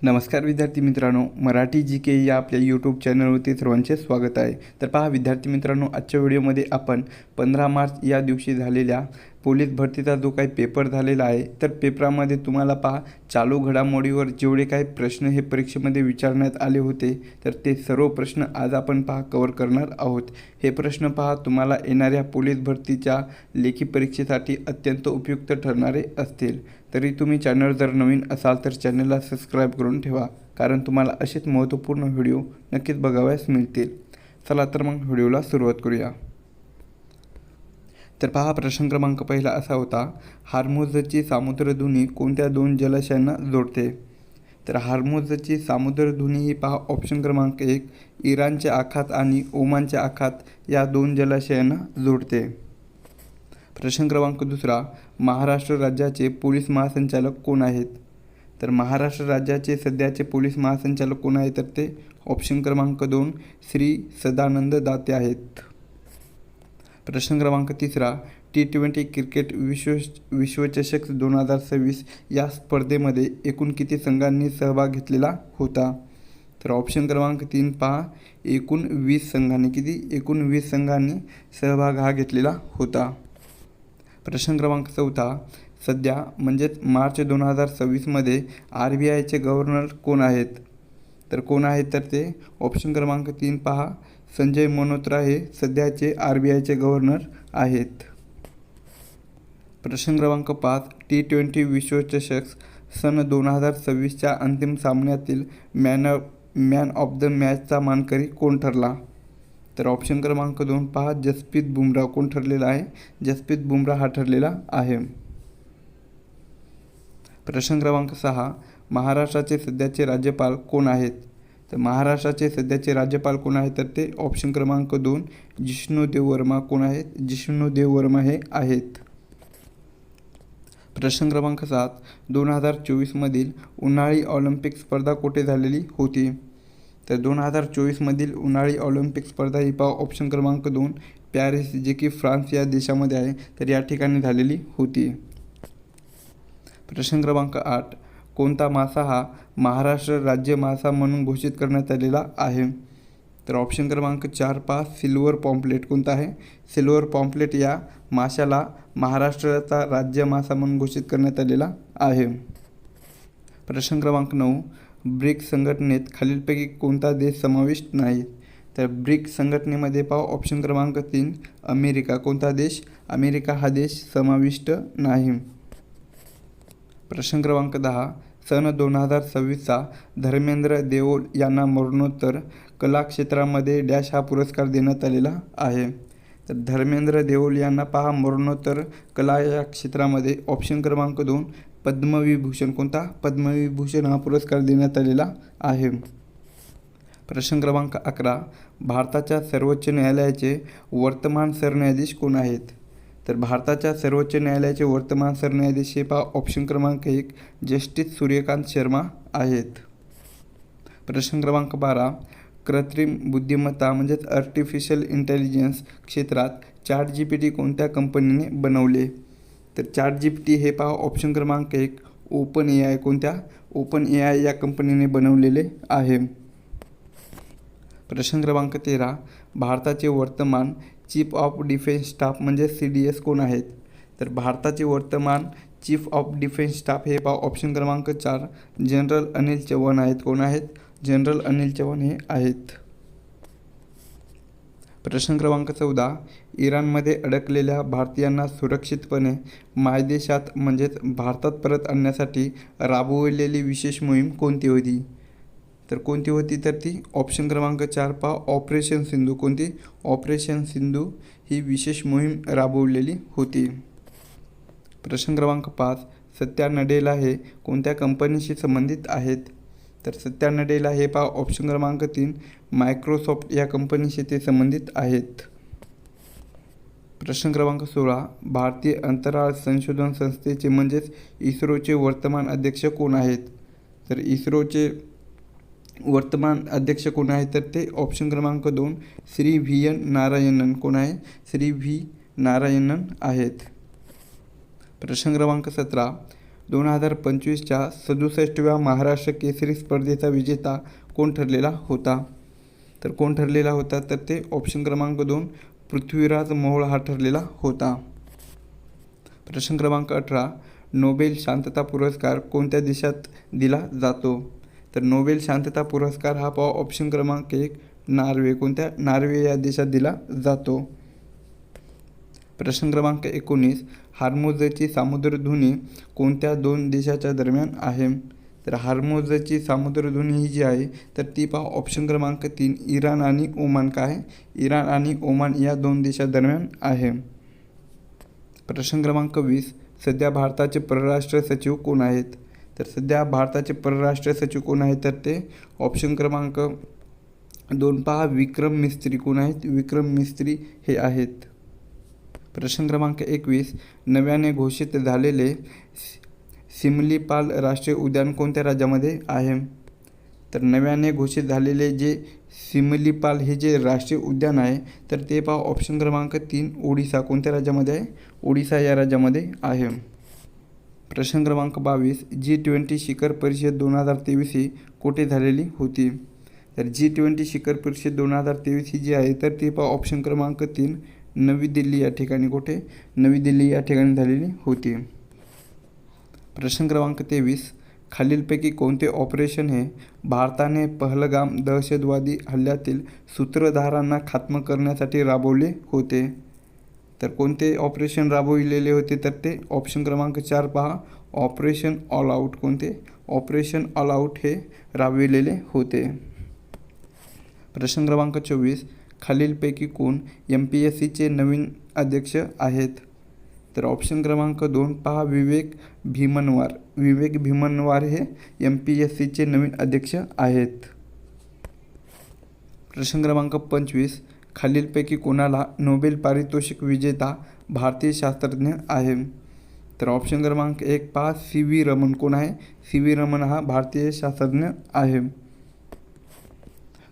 नमस्कार विद्यार्थी मित्रांनो, मराठी जी के या आपल्या यूट्यूब चॅनलवरती सर्वांचे स्वागत आहे। तर पहा विद्यार्थी मित्रांनो, आजच्या व्हिडिओमध्ये आपण 15 मार्च या दिवशी झालेल्या पोलीस भरतीचा जो काही पेपर झालेला आहे, तर पेपरामध्ये तुम्हाला पहा चालू घडामोडीवर जेवढे काही प्रश्न हे परीक्षेमध्ये विचारण्यात आले होते, तर ते सर्व प्रश्न आज आपण पहा कव्हर करणार आहोत। हे प्रश्न पहा तुम्हाला येणाऱ्या पोलीस भरतीच्या लेखी परीक्षेसाठी अत्यंत उपयुक्त ठरणारे असतील। तरी तुम्ही चॅनल जर नवीन असाल तर चॅनलला सबस्क्राईब करून ठेवा, कारण तुम्हाला असेच महत्त्वपूर्ण व्हिडिओ नक्कीच बघावयास मिळतील। चला तर मग व्हिडिओला सुरुवात करूया। तर पहा प्रश्न क्रमांक पहिला असा होता, हार्मुझची सामुद्रधुनी कोणत्या दोन जलाशयांना जोडते? तर हार्मुझची सामुद्रधुनी ही पहा ऑप्शन क्रमांक 1 इराणचे आखात आणि ओमानचे आखात या दोन जलाशयांना जोडते। प्रश्न क्रमांक दुसरा, महाराष्ट्र राज्याचे पोलीस महासंचालक कोण आहेत? तर महाराष्ट्र राज्याचे सध्याचे पोलीस महासंचालक कोण आहेत? तर ते ऑप्शन क्रमांक 2 श्री सदानंद दाते आहेत। प्रश्न क्रमांक तिसरा, T20 क्रिकेट विश्वचषक 2026 या स्पर्धेमध्ये एकूण किती संघांनी सहभाग घेतलेला होता? तर ऑप्शन क्रमांक 3 पहा एकूण 20 संघांनी। किती? एकूण 20 संघांनी सहभाग हा घेतलेला होता। प्रश्न क्रमांक चौथा, सध्या म्हणजेच मार्च 2026मध्ये RBIचे गव्हर्नर कोण आहेत? तर कोण आहेत? तर ते ऑप्शन क्रमांक 3 पहा संजय मल्होत्रा हे सध्याचे RBIचे गव्हर्नर आहेत। प्रश्न क्रमांक 5, T20 विश्वचषक सन 2026च्या अंतिम सामन्यातील मॅन ऑफ द मॅचचा मानकरी कोण ठरला? तर ऑप्शन क्रमांक 2 पहा जसप्रीत बुमराह कोण ठरलेला आहे? जसप्रीत बुमराह हा ठरलेला आहे। प्रश्न क्रमांक 6, महाराष्ट्राचे सध्याचे राज्यपाल कोण आहेत? तर महाराष्ट्राचे सध्याचे राज्यपाल कोण आहेत? तर ते ऑप्शन क्रमांक 2 जिष्णुदेव वर्मा कोण आहेत? जिष्णुदेव वर्मा हे आहेत। प्रश्न क्रमांक 7, 2024मधील उन्हाळी ऑलिम्पिक स्पर्धा कुठे झालेली होती? तर 2024मधील उन्हाळी ऑलिम्पिक स्पर्धा ही पहा ऑप्शन क्रमांक 2 पॅरिस जे की फ्रान्स या देशामध्ये आहे, तर या ठिकाणी झालेली होती। प्रश्न क्रमांक 8, कोणता मासा हा महाराष्ट्र राज्य मासा म्हणून घोषित करण्यात आलेला आहे? तर ऑप्शन क्रमांक 4 पहा सिल्वर पॉम्पलेट कोणता आहे? सिल्वर पॉम्पलेट या माशाला महाराष्ट्राचा राज्य मासा म्हणून घोषित करण्यात आलेला आहे। प्रश्न क्रमांक 9, ब्रिक्स संघटनेत खालीलपैकी कोणता देश समाविष्ट नाही? तर ब्रिक्स संघटनेमध्ये पहा ऑप्शन क्रमांक 3 अमेरिका कोणता देश? अमेरिका हा देश समाविष्ट नाही। प्रश्न क्रमांक 10, सन 2026चा धर्मेंद्र देओल यांना मरणोत्तर कला क्षेत्रामध्ये डॅश हा पुरस्कार देण्यात आलेला आहे? तर धर्मेंद्र देओल यांना पहा मरणोत्तर कला या क्षेत्रामध्ये ऑप्शन क्रमांक 2 पद्मविभूषण कोणता? पद्मविभूषण हा पुरस्कार देण्यात आलेला आहे। प्रश्न क्रमांक 11, भारताच्या सर्वोच्च न्यायालयाचे वर्तमान सरन्यायाधीश कोण आहेत? तर भारताच्या सर्वोच्च न्यायालयाचे वर्तमान सरन्यायाधीश हे पहा ऑप्शन क्रमांक 1 जस्टिस सूर्यकांत शर्मा आहेत। प्रश्न क्रमांक 12, कृत्रिम बुद्धिमत्ता म्हणजेच आर्टिफिशियल इंटेलिजन्स क्षेत्रात ChatGPT कोणत्या कंपनीने बनवले? तर ChatGPT हे पहा ऑप्शन क्रमांक 1 OpenAI कोणत्या? OpenAI या कंपनीने बनवलेले आहे। प्रश्न क्रमांक 13, भारताचे वर्तमान चीफ ऑफ डिफेन्स स्टाफ म्हणजे CDS कोण आहेत? तर भारताचे वर्तमान चीफ ऑफ डिफेन्स स्टाफ हे पहा ऑप्शन क्रमांक 4 जनरल अनिल चौहान आहेत। कोण आहेत? जनरल अनिल चौहान हे आहेत। प्रश्न क्रमांक 14, इराणमध्ये अडकलेल्या भारतीयांना सुरक्षितपणे मायदेशात म्हणजेच भारतात परत आणण्यासाठी राबवलेली विशेष मोहीम कोणती होती? तर कोणती होती? तर ती ऑप्शन क्रमांक 4 पहा ऑपरेशन सिंधू कोणती? ऑपरेशन सिंधू ही विशेष मोहीम राबवलेली होती। प्रश्न क्रमांक 5, सत्या नडेला हे कोणत्या कंपनीशी संबंधित आहेत? तर सत्या नडेला हे पहा ऑप्शन क्रमांक 3 मायक्रोसॉफ्ट या कंपनीशी ते संबंधित आहेत। प्रश्न क्रमांक 16, भारतीय अंतराळ संशोधन संस्थेचे म्हणजेच इस्रोचे वर्तमान अध्यक्ष कोण आहेत? तर इस्रोचे वर्तमान अध्यक्ष कोण आहेत? तर ते ऑप्शन क्रमांक 2 श्री VN नारायणन कोण आहे? श्री V नारायणन आहेत। प्रश्न क्रमांक 17, 2025च्या 67व्या महाराष्ट्र केसरी स्पर्धेचा विजेता कोण ठरलेला होता? तर कोण ठरलेला होता तर ते ऑप्शन क्रमांक 2 पृथ्वीराज मोहोळ हा ठरलेला होता. प्रश्न क्रमांक 18 नोबेल शांतता पुरस्कार कोणत्या देशात दिला जातो? तर नोबेल शांतता पुरस्कार हा ऑप्शन क्रमांक 1 नॉर्वे, कोणत्या नॉर्वे या देशात दिला जातो. प्रश्न क्रमांक 19 हार्मुझची सामुद्रधुनी कोणत्या दोन देशाच्या दरम्यान आहे? तर हार्मुझची सामुद्रधुनी ही जी आहे तर ती ऑप्शन क्रमांक 3 इराण आणि ओमान काय आहे? इराण आणि ओमान या दोन देशादरम्यान आहे. प्रश्न क्रमांक 20 सध्या भारताचे परराष्ट्र सचिव कोण आहेत? तर सध्या भारताचे परराष्ट्र सचिव कोण आहेत तर ते ऑप्शन क्रमांक 2 विक्रम मिस्त्री. कोण आहेत? विक्रम मिस्त्री हे आहेत. प्रश्न क्रमांक 21 नव्याने घोषित झालेले सिमलीपाल राष्ट्रीय उद्यान कोणत्या राज्यामध्ये आहे? तर नव्याने घोषित झालेले जे सिमलीपाल हे जे राष्ट्रीय उद्यान आहे तर ते ऑप्शन क्रमांक 3 ओडिसा, कोणत्या राज्यामध्ये आहे? ओडिसा या राज्यामध्ये आहे. प्रश्न क्रमांक 22 G20 शिखर परिषद 2023 ही कुठे झालेली होती? तर G20 शिखर परिषद 2023 ही जी आहे तर ती ऑप्शन क्रमांक 3 नवी दिल्ली या ठिकाणी, कुठे? नवी दिल्ली या ठिकाणी झालेली होती. प्रश्न क्रमांक 23 खालीलपैकी कोणते ऑपरेशन हे भारताने पहलगाम दहशतवादी हल्ल्यातील सूत्रधारांना खात्मा करण्यासाठी राबवले होते? तर कोणते ऑपरेशन राबविलेले होते तर ते ऑप्शन क्रमांक 4 ऑपरेशन ऑल आऊट. कोणते? ऑपरेशन ऑल आऊट हे राबविलेले होते. प्रश्न क्रमांक 24 खालीलपैकी कोण MPSCचे नवीन अध्यक्ष आहेत? तर ऑप्शन क्रमांक 2 विवेक भीमनवार. विवेक भीमनवार हे MPSCचे नवीन अध्यक्ष आहेत. प्रश्न क्रमांक 25 खालीलपैकी कोणाला नोबेल पारितोषिक विजेता भारतीय शास्त्रज्ञ आहे? तर ऑप्शन क्रमांक 1 CV रमन. कोण आहे? CV रमन हा भारतीय शास्त्रज्ञ आहे.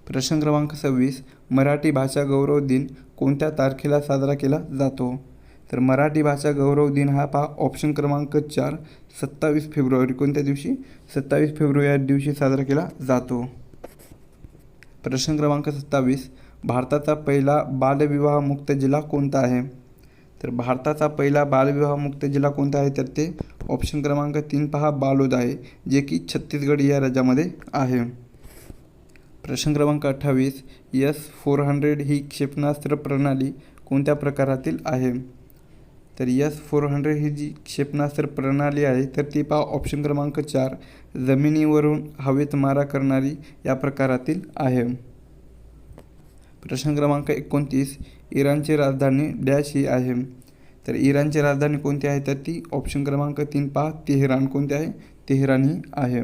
प्रश्न क्रमांक 26 मराठी भाषा गौरव दिन कोणत्या तारखेला साजरा केला जातो? तर मराठी भाषा गौरव दिन हा ऑप्शन क्रमांक 4 27 फेब्रुवारी. कोणत्या दिवशी? 27 फेब्रुवारी या दिवशी साजरा केला जातो. प्रश्न क्रमांक 27 भारताचा पहिला बालविवाहमुक्त जिल्हा कोणता आहे? तर भारताचा पहिला बालविवाहमुक्त जिल्हा कोणता आहे तर ते ऑप्शन क्रमांक 3 बालोद आहे, जे की छत्तीसगड या राज्यामध्ये आहे. प्रश्न क्रमांक 28 S-400 ही क्षेपणास्त्र प्रणाली कोणत्या प्रकारातील आहे? तर S-400 ही जी क्षेपणास्त्र प्रणाली आहे तर ती ऑप्शन क्रमांक 4 जमिनीवरून हवेत मारा करणारी या प्रकारातील आहे. प्रश्न क्रमांक 29 इराणची राजधानी डॅश ही आहे? तर इराणची राजधानी कोणती आहे तर ती ऑप्शन क्रमांक 3 तेहरान. कोणती आहे? तेहरान ही आहे.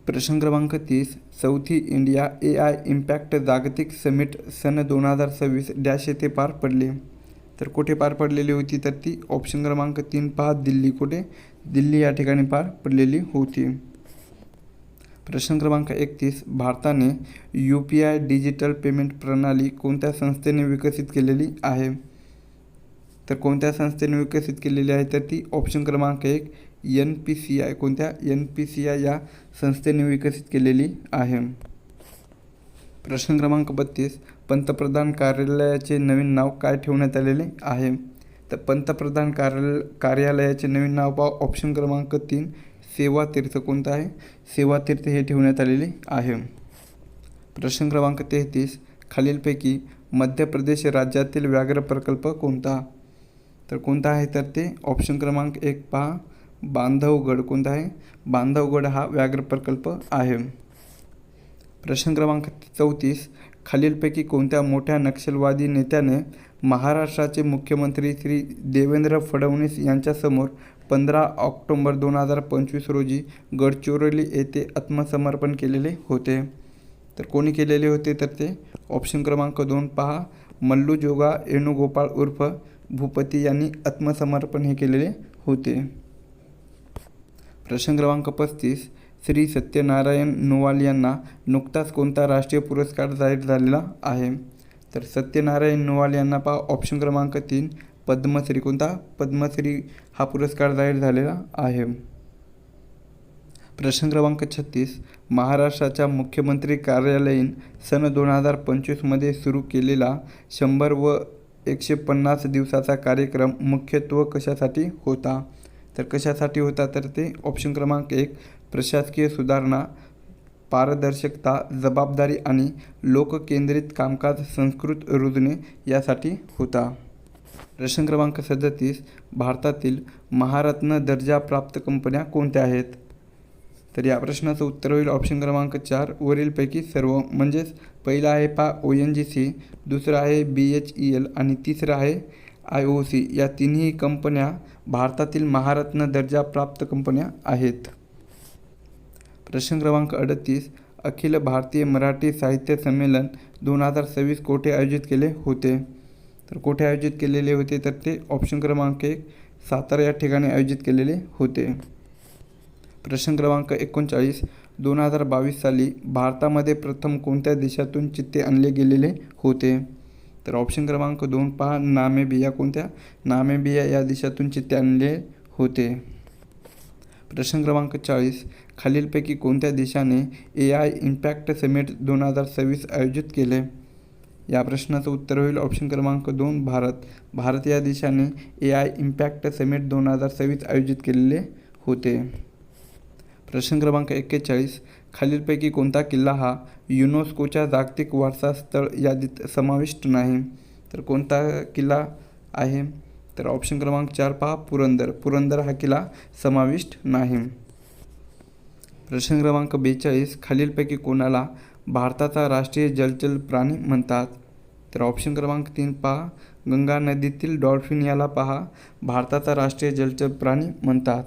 प्रश्न क्रमांक 30 चौथी इंडिया AI इम्पॅक्ट जागतिक समिट सन 2026 डॅश येथे पार पडले? तर कुठे पार पडलेली होती तर ती ऑप्शन क्रमांक 3 दिल्ली. कुठे? दिल्ली या ठिकाणी पार पडलेली होती. प्रश्न क्रमांक 31 भारताने UPI डिजिटल पेमेंट प्रणाली कोणत्या संस्थेने विकसित केलेली आहे? तर कोणत्या संस्थेने विकसित केलेली आहे तर ती ऑप्शन क्रमांक 1 NPCI. कोणत्या? NPCI या संस्थेने विकसित केलेली आहे. प्रश्न क्रमांक 32 पंतप्रधान कार्यालयाचे नवीन नाव काय ठेवण्यात आलेले आहे? तर पंतप्रधान कार्यालयाचे नवीन नाव ऑप्शन क्रमांक 3 सेवा तीर्थ. कोणतं आहे? सेवा तीर्थ हे ठेवण्यात आलेले आहे. प्रश्न क्रमांक 33 खालीलपैकी मध्य प्रदेश राज्यातील व्याघ्र प्रकल्प कोणता? तर कोणता आहे तर ते ऑप्शन क्रमांक 1 बांधवगड. कोणता आहे? बांधवगड हा व्याघ्र प्रकल्प आहे. प्रश्न क्रमांक 34 खालीलपैकी कोणत्या मोठ्या नक्षलवादी नेत्याने महाराष्ट्राचे मुख्यमंत्री श्री देवेंद्र फडणवीस यांच्यासमोर 15 ऑक्टोबर 2025 रोजी गडचिरोली येथे आत्मसमर्पण केलेले होते? तर कोणी केलेले होते तर ते ऑप्शन क्रमांक 2 मल्लूजोगा वेणुगोपाळ उर्फ भूपती यांनी आत्मसमर्पण हे केलेले होते. प्रश्न क्रमांक 35 श्री सत्यनारायण नोवाल यांना नुकताच कोणता राष्ट्रीय पुरस्कार जाहीर झालेला आहे? तर सत्यनारायण नोवाल यांना ऑप्शन क्रमांक 3 पद्मश्री. कोणता? पद्मश्री हा पुरस्कार जाहीर झालेला आहे. प्रश्न क्रमांक 36. महाराष्ट्राच्या मुख्यमंत्री कार्यालयीन सन 2025मध्ये सुरू केलेला 100 व 150 दिवसाचा कार्यक्रम मुख्यत्वे कशासाठी होता? तर कशासाठी होता? तर ते ऑप्शन क्रमांक 1 प्रशासकीय सुधारणा, पारदर्शकता, जबाबदारी आणि लोककेंद्रित कामकाज संस्कृत रुजणे यासाठी होता. प्रश्न क्रमांक 37. भारतातील महारत्न दर्जा प्राप्त कंपन्या कोणत्या आहेत? तर या प्रश्नाचं उत्तर होईल ऑप्शन क्रमांक 4 वरीलपैकी सर्व. म्हणजेच पहिला आहे ONGC, दुसरं आहे BHEL आणि तिसरं आहे IOC. या तिन्ही कंपन्या भारतातील महारत्न दर्जा प्राप्त कंपन्या आहेत. प्रश्न क्रमांक 38. अखिल भारतीय मराठी साहित्य संमेलन 2026 कोठे आयोजित केले होते? तर कोठे आयोजित केलेले होते? तर ते ऑप्शन क्रमांक 1 सातारा या ठिकाणी आयोजित केलेले होते. प्रश्न क्रमांक 39. 2022 साली भारतामध्ये प्रथम कोणत्या देशातून चित्ते आणले गेलेले होते? तर ऑप्शन क्रमांक 2 नामेबिया. कोणत्या? नामेबिया या देशातून चित्ते आणले होते. प्रश्न क्रमांक 40. खालीलपैकी कोणत्या देशाने AI इम्पॅक्ट समिट 2026 आयोजित केले? या प्रश्नाचं उत्तर होईल ऑप्शन क्रमांक 2 भारत. भारत या देशाने AI इम्पॅक्ट समिट 2026 आयोजित केलेले होते. प्रश्न क्रमांक 41. खालीलपैकी कोणता किल्ला हा युनेस्कोच्या जागतिक वारसा स्थळ यादीत समाविष्ट नाही? तर कोणता किल्ला आहे? तर ऑप्शन क्रमांक 4 पुरंदर. पुरंदर हा किल्ला समाविष्ट नाही. प्रश्न क्रमांक 42. खालीलपैकी कोणाला भारताचा राष्ट्रीय जलचर प्राणी म्हणतात? तर ऑप्शन क्रमांक 3 गंगा नदीतील डॉल्फिन याला भारताचा राष्ट्रीय जलचर प्राणी म्हणतात.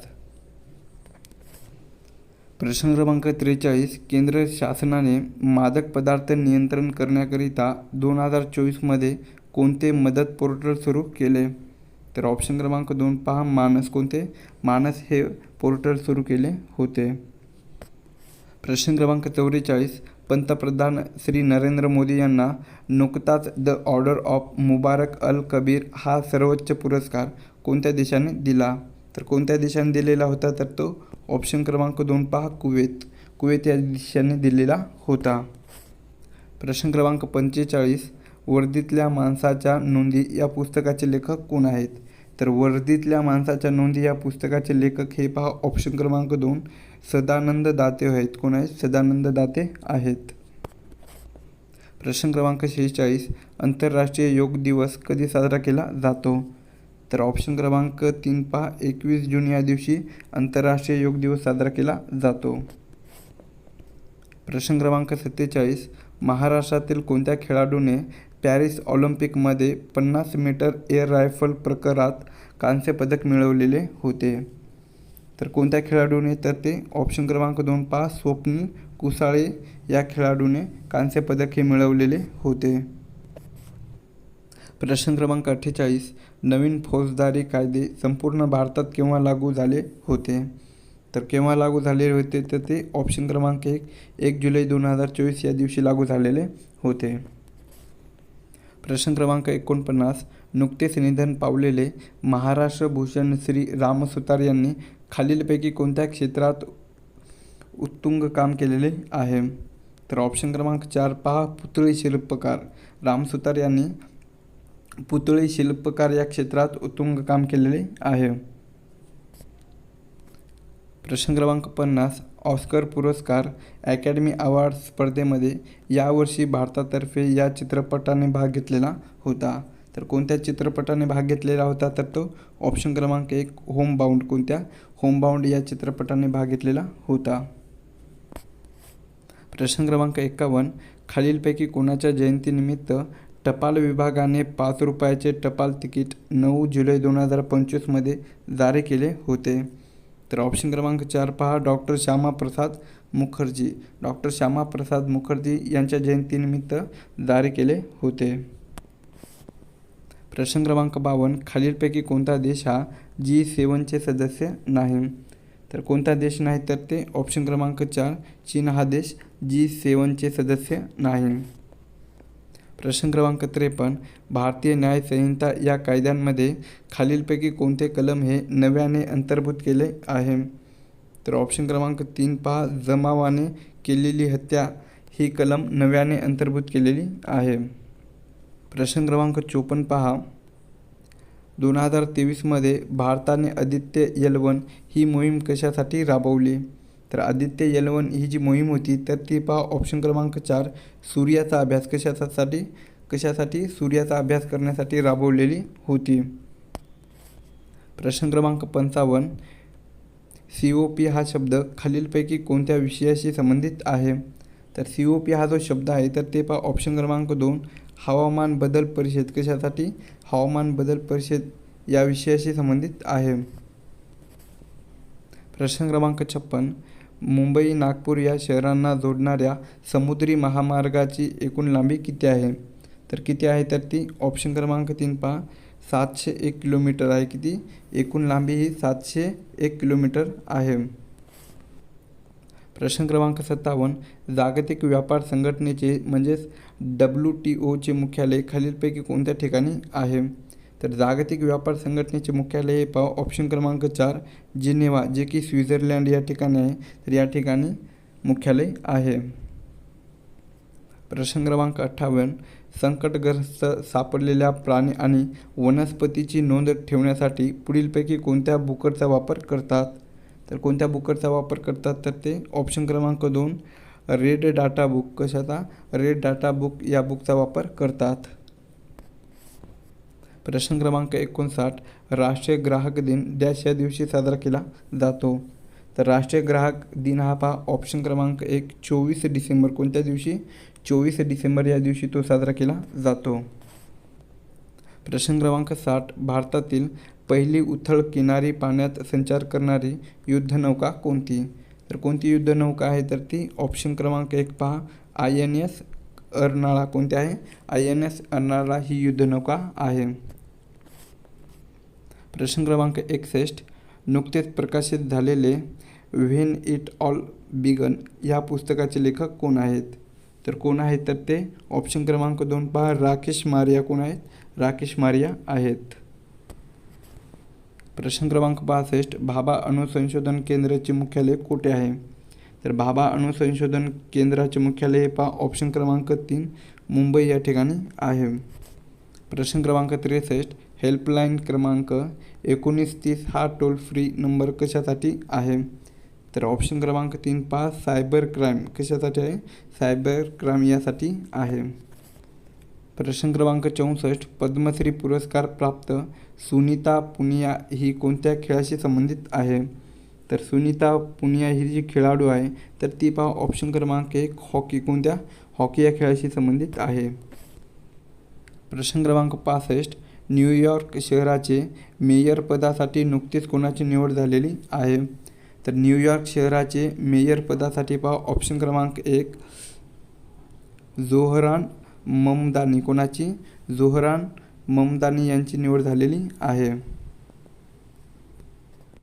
प्रश्न क्रमांक 43. केंद्र शासनाने मादक पदार्थ नियंत्रण करण्याकरिता 2024मध्ये कोणते मदत पोर्टल सुरू केले? तर ऑप्शन क्रमांक 2 मानस. कोणते? मानस हे पोर्टल सुरू केले होते. प्रश्न क्रमांक 44. पंतप्रधान श्री नरेंद्र मोदी यांना नुकताच द ऑर्डर ऑफ मुबारक अल कबीर हा सर्वोच्च पुरस्कार कोणत्या देशाने दिला? तर कोणत्या देशाने दिलेला होता? तर तो ऑप्शन क्रमांक 2 कुवेत. कुवेत या देशाने दिलेला होता. प्रश्न क्रमांक 45. वर्दीतल्या माणसाच्या नोंदी या पुस्तकाचे लेखक कोण आहेत? तर वर्दीतल्या माणसाच्या नोंदी या पुस्तकाचे लेखक हे ऑप्शन क्रमांक 2 सदानंद दाते आहेत. कोण आहेत? सदानंद दाते आहेत. प्रश्न क्रमांक 46. आंतरराष्ट्रीय योग दिवस कधी साजरा केला जातो? तर ऑप्शन क्रमांक 3 21 जून या दिवशी आंतरराष्ट्रीय योग दिवस साजरा केला जातो. प्रश्न क्रमांक 47. महाराष्ट्रातील कोणत्या खेळाडूने पॅरिस ऑलिम्पिकमध्ये 50 मीटर एअर रायफल प्रकारात कांस्य पदक मिळवलेले होते? तर कोणत्या खेळाडूने? तर ते ऑप्शन क्रमांक 2 स्वप्नील कुसाळे या खेळाडूने कांस्य पदक हे मिळवलेले होते. प्रश्न क्रमांक 48. नवीन फौजदारी कायदे संपूर्ण भारतात केव्हा लागू झाले होते? तर केव्हा लागू झाले होते? तर ते ऑप्शन क्रमांक 1 जुलै 2024 या दिवशी लागू झालेले होते. प्रश्न क्रमांक 49. नुकतेच निधन पावलेले महाराष्ट्र भूषण श्री राम सुतार यांनी खालीलपैकी कोणत्या क्षेत्रात उत्तुंग काम केलेले आहे? तर ऑप्शन क्रमांक 4 पुतळी शिल्पकार. राम सुतार यांनी पुतळी शिल्पकार या क्षेत्रात उत्तुंग काम केलेले आहे. प्रश्न क्रमांक 50. ऑस्कर पुरस्कार अकॅडमी अवॉर्ड स्पर्धेमध्ये यावर्षी भारतातर्फे या चित्रपटाने भाग घेतलेला होता? तर कोणत्या चित्रपटाने भाग घेतलेला होता? तर तो ऑप्शन क्रमांक 1 होमबाउंड. कोणत्या? होमबाउंड या चित्रपटाने भाग घेतलेला होता. प्रश्न क्रमांक 51. खालीलपैकी कोणाच्या जयंतीनिमित्त टपाल विभागाने 5 रुपयाचे टपाल तिकीट 9 जुलै 2025मध्ये जारी केले होते? तर ऑप्शन क्रमांक 4 डॉक्टर श्यामाप्रसाद मुखर्जी. डॉक्टर श्यामाप्रसाद मुखर्जी यांच्या जयंतीनिमित्त जारी केले होते. प्रश्न क्रमांक 52. खालीलपैकी कोणता देश हा G7चे सदस्य नाही? तर कोणता देश नाही? तर ते ऑप्शन क्रमांक 4 चीन हा देश G7चे सदस्य नाही. प्रश्न क्रमांक 53, भारतीय न्याय संहिता या कायद्यांमध्ये खालीलपैकी कोणते कलम हे नव्याने अंतर्भूत केले आहे? तर ऑप्शन क्रमांक 3 पहा, जमावाने केलेली हत्या ही कलम नव्याने अंतर्भूत केलेली आहे. प्रश्न क्रमांक 54 पहा, 2023मध्ये भारताने आदित्य L1 ही मोहीम कशासाठी राबवली? तर आदित्य L1 ही जी मोहीम होती तर ती पहा ऑप्शन क्रमांक 4, सूर्याचा अभ्यास कशासाठी सूर्याचा अभ्यास करण्यासाठी राबवलेली होती. प्रश्न क्रमांक 55, COP हा शब्द खालीलपैकी कोणत्या विषयाशी संबंधित आहे? तर COP हा जो शब्द आहे तर ते पहा ऑप्शन क्रमांक 2, हवामान बदल परिषद कशासाठी? हवामान बदल परिषद या विषयाशी संबंधित आहे. प्रश्न क्रमांक 56, मुंबई नागपूर या शहरांना जोडणाऱ्या समुद्री महामार्गाची एकूण लांबी किती आहे? तर किती आहे तर ती ऑप्शन क्रमांक 3 पहा, 701 किलोमीटर आहे. किती? एकूण लांबी ही 701 किलोमीटर आहे. प्रश्न क्रमांक 57, जागतिक व्यापार संघटनेचे म्हणजेच WTOचे मुख्यालय खालीलपैकी कोणत्या ठिकाणी आहे? तर जागतिक व्यापार संघटनेचे मुख्यालय हे पहा ऑप्शन क्रमांक 4, जिनेवा जे की स्वित्झर्लंड या ठिकाणी आहे. तर या ठिकाणी मुख्यालय आहे. प्रश्न क्रमांक 58, संकटग्रस्त सापडलेल्या प्राणी आणि वनस्पतीची नोंद ठेवण्यासाठी पुढीलपैकी कोणत्या बुकरचा वापर करतात? तर कोणत्या बुकरचा वापर करतात तर ते ऑप्शन क्रमांक 2, रेड डाटा बुक. कशाचा? रेड डाटा बुक या बुकचा वापर करतात. प्रश्न क्रमांक 59, राष्ट्रीय ग्राहक दिन डॅश या दिवशी साजरा केला जातो? तर राष्ट्रीय ग्राहक दिन हा पहा ऑप्शन क्रमांक 1, 24 डिसेंबर. कोणत्या दिवशी? 24 डिसेंबर या दिवशी तो साजरा केला जातो. प्रश्न क्रमांक 60, भारतातील पहिली उथळ किनारी पाण्यात संचार करणारी युद्धनौका कोणती? तर कोणती युद्धनौका आहे तर ती ऑप्शन क्रमांक 1 पहा, INS अर्नाळा. कोणती आहे? INS अर्नाळा ही युद्धनौका आहे. प्रश्न क्रमांक 61, नुकतेच प्रकाशित झालेले व्हेन इट ऑल बिगन या पुस्तकाचे लेखक कोण आहेत? तर कोण आहेत तर ते ऑप्शन क्रमांक 2 पहा, राकेश मारिया. कोण आहेत? राकेश मारिया आहेत. प्रश्न क्रमांक 65, भाभा अणुसंशोधन केंद्राचे मुख्यालय कुठे आहे? तर भाभा अणुसंशोधन केंद्राचे मुख्यालय पहा ऑप्शन क्रमांक 3, मुंबई या ठिकाणी आहे. प्रश्न क्रमांक 63, हेल्पलाईन क्रमांक 1930 हा टोल फ्री नंबर कशासाठी आहे? तर ऑप्शन क्रमांक 3 पहा, सायबर क्राईम. कशासाठी आहे? सायबर क्राईम यासाठी आहे. प्रश्न क्रमांक 64, पद्मश्री पुरस्कार प्राप्त सुनीता पुनिया ही कोणत्या खेळाशी संबंधित आहे? तर सुनीता पुनिया ही जी खेळाडू आहे तर ती पहा ऑप्शन क्रमांक 1, हॉकी. कोणत्या? हॉकी या खेळाशी संबंधित आहे. प्रश्न क्रमांक 65, न्यूयॉर्क शहराचे मेयर पदासाठी नुकतीच कोणाची निवड झालेली आहे? तर न्यूयॉर्क शहराचे मेयर पदासाठी पहा ऑप्शन क्रमांक 1, जोहरान ममदानी. कोणाची? जोहरान ममदानी यांची निवड झालेली आहे.